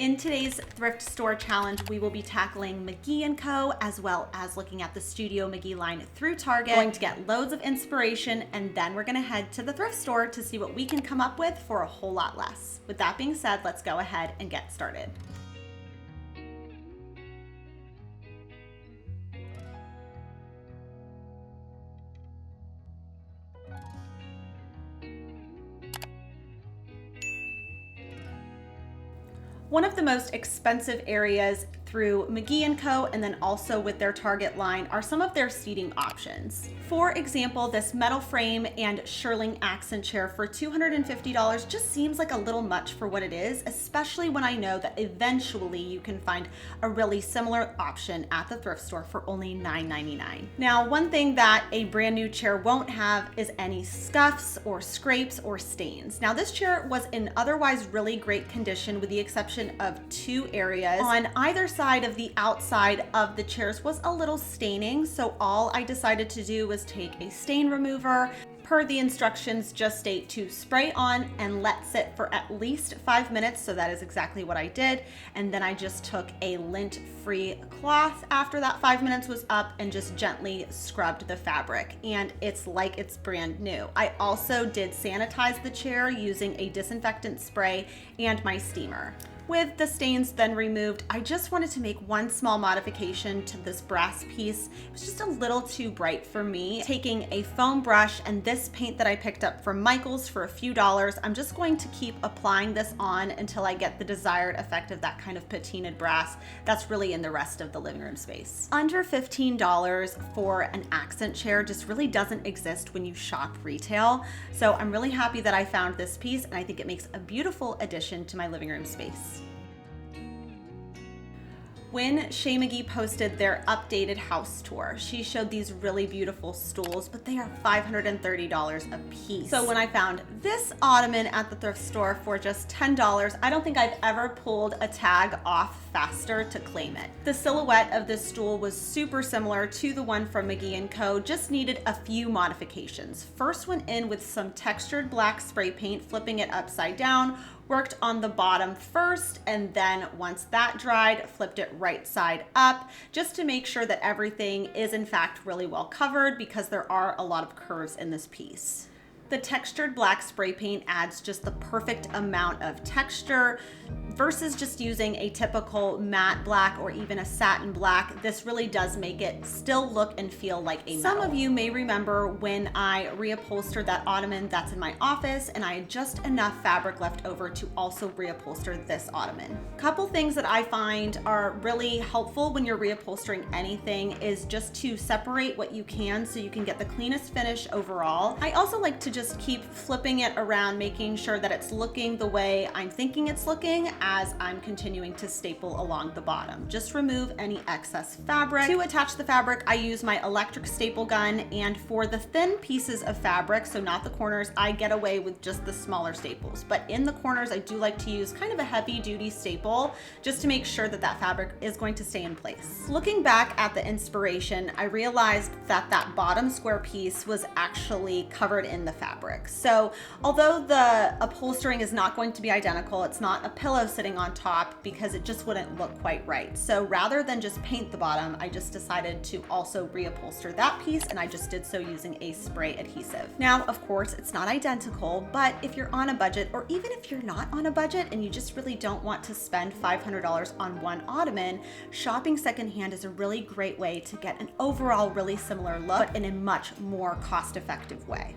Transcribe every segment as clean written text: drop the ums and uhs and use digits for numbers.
In today's thrift store challenge, we will be tackling MCGEE Co. as well as looking at the Studio MCGEE line through Target. Going to get loads of inspiration, and then we're gonna head to the thrift store to see what we can come up with for a whole lot less. With that being said, let's go ahead and get started. One of the most expensive areas through MCGEE Co. and then also with their Target line are some of their seating options. For example, this metal frame and shearling accent chair for $250 just seems like a little much for what it is, especially when I know that eventually you can find a really similar option at the thrift store for only $9.99. Now, one thing that a brand new chair won't have is any scuffs or scrapes or stains. Now, this chair was in otherwise really great condition with the exception of two areas. On either side of the outside of the chairs was a little staining, so all I decided to do was take a stain remover. Per the instructions, just state to spray on and let sit for at least 5 minutes, so that is exactly what I did. And then I just took a lint-free cloth after that 5 minutes was up and just gently scrubbed the fabric, and it's like it's brand new. I also did sanitize the chair using a disinfectant spray and my steamer. With the stains then removed, I just wanted to make one small modification to this brass piece. It was just a little too bright for me. Taking a foam brush and this paint that I picked up from Michael's for a few dollars, I'm just going to keep applying this on until I get the desired effect of that kind of patinaed brass that's really in the rest of the living room space. Under $15 for an accent chair just really doesn't exist when you shop retail. So I'm really happy that I found this piece, and I think it makes a beautiful addition to my living room space. When MCGEE posted their updated house tour, she showed these really beautiful stools, but they are $530 a piece. So when I found this ottoman at the thrift store for just $10, I don't think I've ever pulled a tag off faster to claim it. The silhouette of this stool was super similar to the one from MCGEE Co., just needed a few modifications. First went in with some textured black spray paint, flipping it upside down, worked on the bottom first, and then once that dried, flipped it right side up, just to make sure that everything is in fact really well covered, because there are a lot of curves in this piece. The textured black spray paint adds just the perfect amount of texture versus just using a typical matte black or even a satin black. This really does make it still look and feel like a metal. Some of you may remember when I reupholstered that ottoman that's in my office, and I had just enough fabric left over to also reupholster this ottoman. Couple things that I find are really helpful when you're reupholstering anything is just to separate what you can so you can get the cleanest finish overall. I also like to just keep flipping it around, making sure that it's looking the way I'm thinking it's looking as I'm continuing to staple along the bottom. Just remove any excess fabric. To attach the fabric, I use my electric staple gun, and for the thin pieces of fabric, so not the corners, I get away with just the smaller staples. But in the corners, I do like to use kind of a heavy duty staple just to make sure that that fabric is going to stay in place. Looking back at the inspiration, I realized that that bottom square piece was actually covered in the fabric. So although the upholstering is not going to be identical, it's not a pillow sitting on top because it just wouldn't look quite right. So rather than just paint the bottom, I just decided to also reupholster that piece, and I just did so using a spray adhesive. Now, of course, it's not identical, but if you're on a budget, or even if you're not on a budget and you just really don't want to spend $500 on one ottoman, shopping secondhand is a really great way to get an overall really similar look, but in a much more cost-effective way.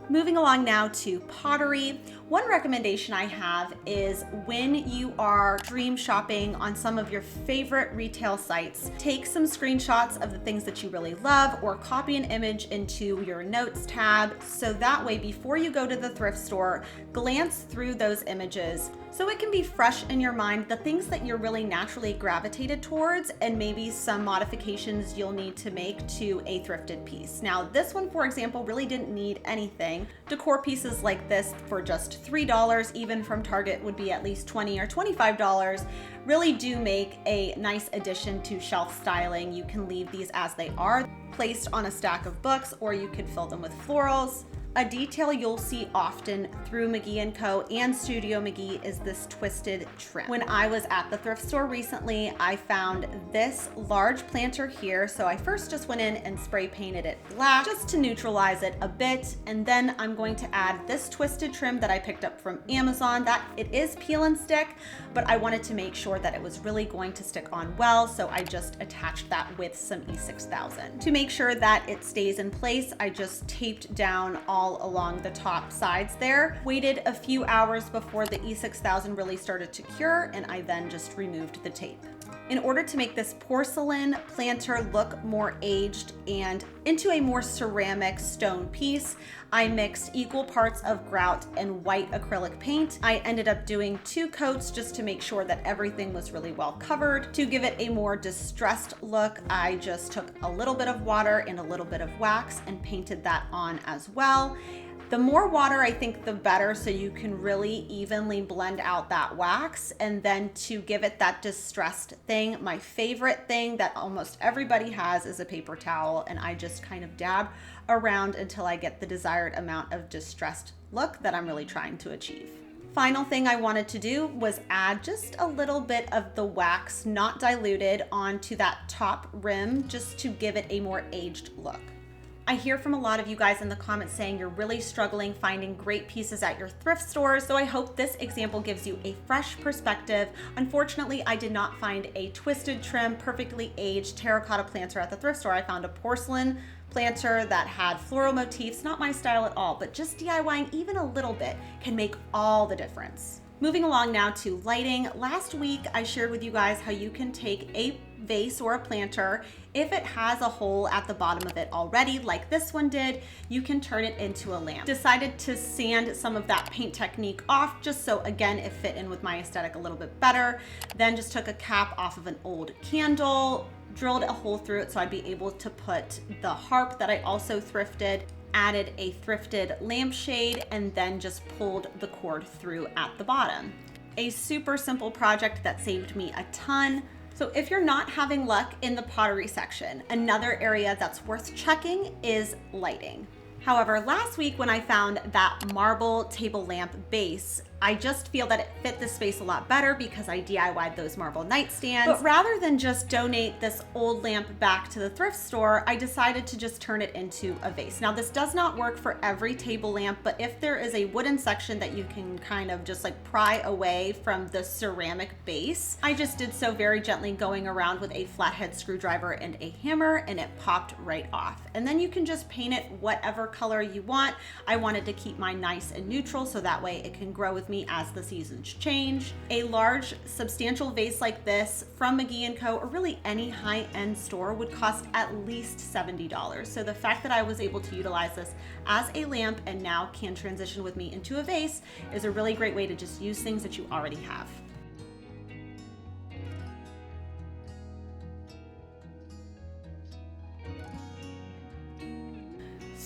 Moving along now to pottery. One recommendation I have is when you are dream shopping on some of your favorite retail sites, take some screenshots of the things that you really love, or copy an image into your notes tab, so that way before you go to the thrift store, glance through those images so it can be fresh in your mind, the things that you're really naturally gravitated towards, and maybe some modifications you'll need to make to a thrifted piece. Now, this one, for example, really didn't need anything. Decor pieces like this for just $3, even from Target, would be at least $20 or $25, really do make a nice addition to shelf styling. You can leave these as they are, placed on a stack of books, or you could fill them with florals. A detail you'll see often through MCGEE CO and Studio MCGEE is this twisted trim. When I was at the thrift store recently, I found this large planter here. So I first just went in and spray painted it black just to neutralize it a bit. And then I'm going to add this twisted trim that I picked up from Amazon. That it is peel and stick, but I wanted to make sure that it was really going to stick on well. So I just attached that with some E6000. To make sure that it stays in place, I just taped down all along the top sides there. Waited a few hours before the E6000 really started to cure, and I then just removed the tape. In order to make this porcelain planter look more aged and into a more ceramic stone piece, I mixed equal parts of grout and white acrylic paint. I ended up doing 2 coats just to make sure that everything was really well covered. To give it a more distressed look, I just took a little bit of water and a little bit of wax and painted that on as well. The more water, I think, the better, so you can really evenly blend out that wax. And then to give it that distressed thing, my favorite thing that almost everybody has is a paper towel, and I just kind of dab around until I get the desired amount of distressed look that I'm really trying to achieve. Final thing I wanted to do was add just a little bit of the wax, not diluted, onto that top rim just to give it a more aged look. I hear from a lot of you guys in the comments saying you're really struggling finding great pieces at your thrift stores, so I hope this example gives you a fresh perspective. Unfortunately, I did not find a twisted trim, perfectly aged terracotta planter at the thrift store. I found a porcelain planter that had floral motifs, not my style at all, but just DIYing even a little bit can make all the difference. Moving along now to lighting. Last week, I shared with you guys how you can take a vase or a planter. If it has a hole at the bottom of it already, like this one did, you can turn it into a lamp. Decided to sand some of that paint technique off just so, again, it fit in with my aesthetic a little bit better. Then just took a cap off of an old candle, drilled a hole through it so I'd be able to put the harp that I also thrifted, added a thrifted lampshade, and then just pulled the cord through at the bottom. A super simple project that saved me a ton. So if you're not having luck in the pottery section, another area that's worth checking is lighting. However, last week when I found that marble table lamp base, I just feel that it fit the space a lot better because I DIY'd those marble nightstands. But rather than just donate this old lamp back to the thrift store, I decided to just turn it into a vase. Now, this does not work for every table lamp, but if there is a wooden section that you can kind of just like pry away from the ceramic base, I just did so very gently, going around with a flathead screwdriver and a hammer, and it popped right off. And then you can just paint it whatever color you want. I wanted to keep mine nice and neutral so that way it can grow with me as the seasons change. A large, substantial vase like this from MCGEE CO, or really any high-end store, would cost at least $70. So the fact that I was able to utilize this as a lamp and now can transition with me into a vase is a really great way to just use things that you already have.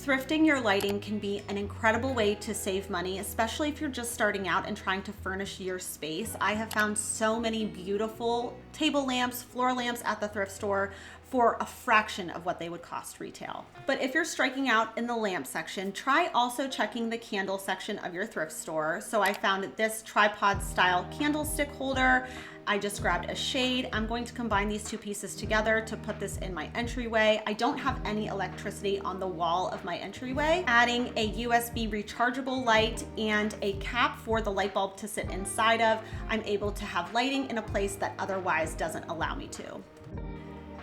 Thrifting your lighting can be an incredible way to save money, especially if you're just starting out and trying to furnish your space. I have found so many beautiful table lamps, floor lamps at the thrift store for a fraction of what they would cost retail. But if you're striking out in the lamp section, try also checking the candle section of your thrift store. So I found this tripod style candlestick holder. I just grabbed a shade. I'm going to combine these two pieces together to put this in my entryway. I don't have any electricity on the wall of my entryway. Adding a USB rechargeable light and a cap for the light bulb to sit inside of, I'm able to have lighting in a place that otherwise doesn't allow me to.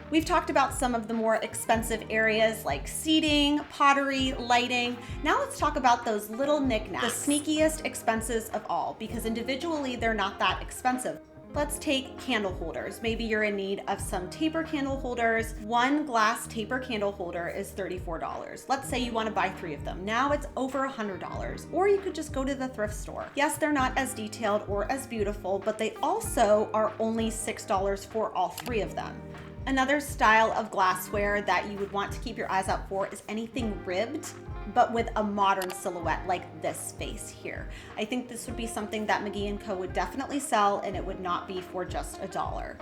We've talked about some of the more expensive areas like seating, pottery, lighting. Now let's talk about those little knickknacks, the sneakiest expenses of all, because individually they're not that expensive. Let's take candle holders. Maybe you're in need of some taper candle holders. One glass taper candle holder is $34. Let's say you want to buy 3 of them. Now it's over $100. Or you could just go to the thrift store. Yes, they're not as detailed or as beautiful, but they also are only $6 for all 3 of them. Another style of glassware that you would want to keep your eyes out for is anything ribbed, but with a modern silhouette like this vase here. I think this would be something that MCGEE CO would definitely sell, and it would not be for just $1.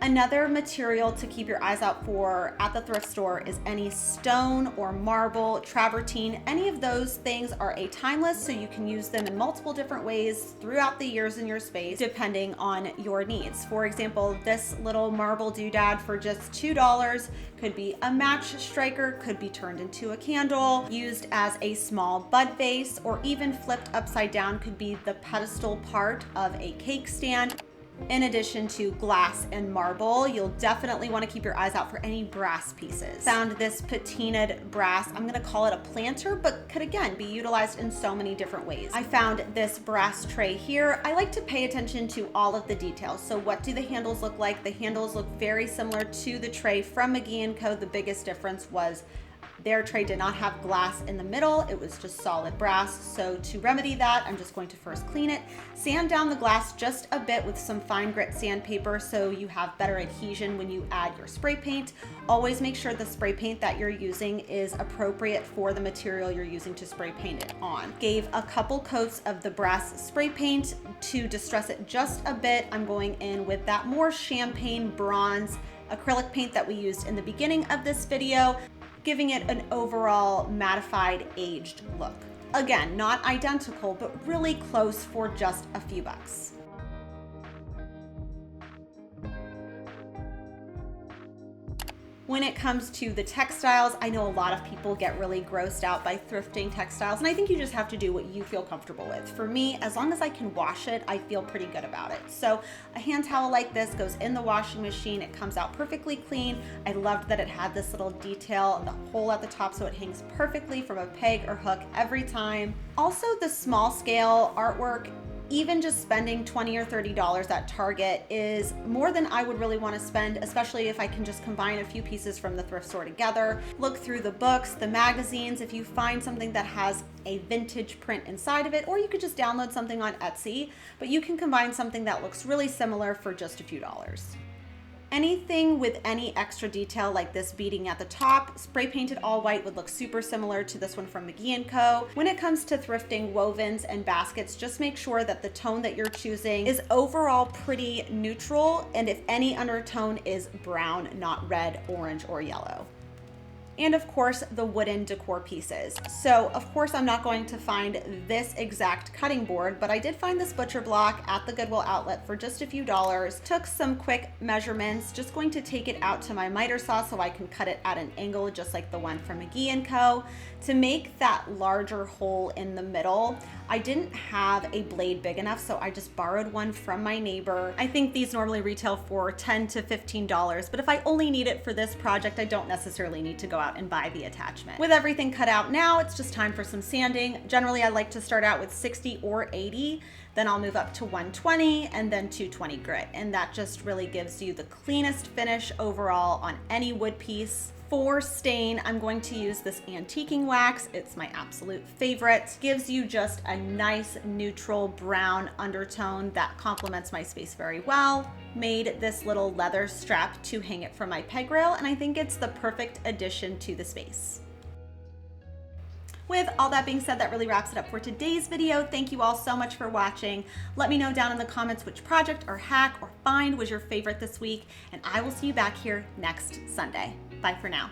Another material to keep your eyes out for at the thrift store is any stone or marble, travertine. Any of those things are timeless, so you can use them in multiple different ways throughout the years in your space, depending on your needs. For example, this little marble doodad for just $2 could be a match striker, could be turned into a candle, used as a small bud vase, or even flipped upside down could be the pedestal part of a cake stand. In addition to glass and marble, you'll definitely want to keep your eyes out for any brass pieces. Found this patinaed brass, I'm going to call it a planter, but could again be utilized in so many different ways. I found this brass tray here. I like to pay attention to all of the details. So what do the handles look like? The handles look very similar to the tray from MCGEE CO. The biggest difference was their tray did not have glass in the middle, it was just solid brass. So to remedy that, I'm just going to first clean it, sand down the glass just a bit with some fine grit sandpaper so you have better adhesion when you add your spray paint. Always make sure the spray paint that you're using is appropriate for the material you're using to spray paint it on. Gave a couple coats of the brass spray paint to distress it just a bit. I'm going in with that more champagne bronze acrylic paint that we used in the beginning of this video, giving it an overall mattified, aged look. Again, not identical, but really close for just a few bucks. When it comes to the textiles, I know a lot of people get really grossed out by thrifting textiles, and I think you just have to do what you feel comfortable with. For me, as long as I can wash it, I feel pretty good about it. So a hand towel like this goes in the washing machine. It comes out perfectly clean. I loved that it had this little detail, the hole at the top, so it hangs perfectly from a peg or hook every time. Also, the small scale artwork, even just spending $20 or $30 at Target is more than I would really want to spend, especially if I can just combine a few pieces from the thrift store together. Look through the books, the magazines, if you find something that has a vintage print inside of it, or you could just download something on Etsy, but you can combine something that looks really similar for just a few dollars. Anything with any extra detail like this beading at the top, spray painted all white, would look super similar to this one from MCGEE CO. When it comes to thrifting wovens and baskets, just make sure that the tone that you're choosing is overall pretty neutral, and if any undertone is brown, not red, orange, or yellow. And of course, the wooden decor pieces. So of course, I'm not going to find this exact cutting board, but I did find this butcher block at the Goodwill outlet for just a few dollars. Took some quick measurements, just going to take it out to my miter saw so I can cut it at an angle just like the one from MCGEE CO. To make that larger hole in the middle, I didn't have a blade big enough, so I just borrowed one from my neighbor. I think these normally retail for $10 to $15, but if I only need it for this project, I don't necessarily need to go out and buy the attachment. With everything cut out now, it's just time for some sanding. Generally, I like to start out with 60 or 80, then I'll move up to 120 and then 220 grit. And that just really gives you the cleanest finish overall on any wood piece. For stain, I'm going to use this antiquing wax. It's my absolute favorite. Gives you just a nice neutral brown undertone that complements my space very well. Made this little leather strap to hang it from my peg rail, and I think it's the perfect addition to the space. With all that being said, that really wraps it up for today's video. Thank you all so much for watching. Let me know down in the comments which project or hack or find was your favorite this week, and I will see you back here next Sunday. Bye for now.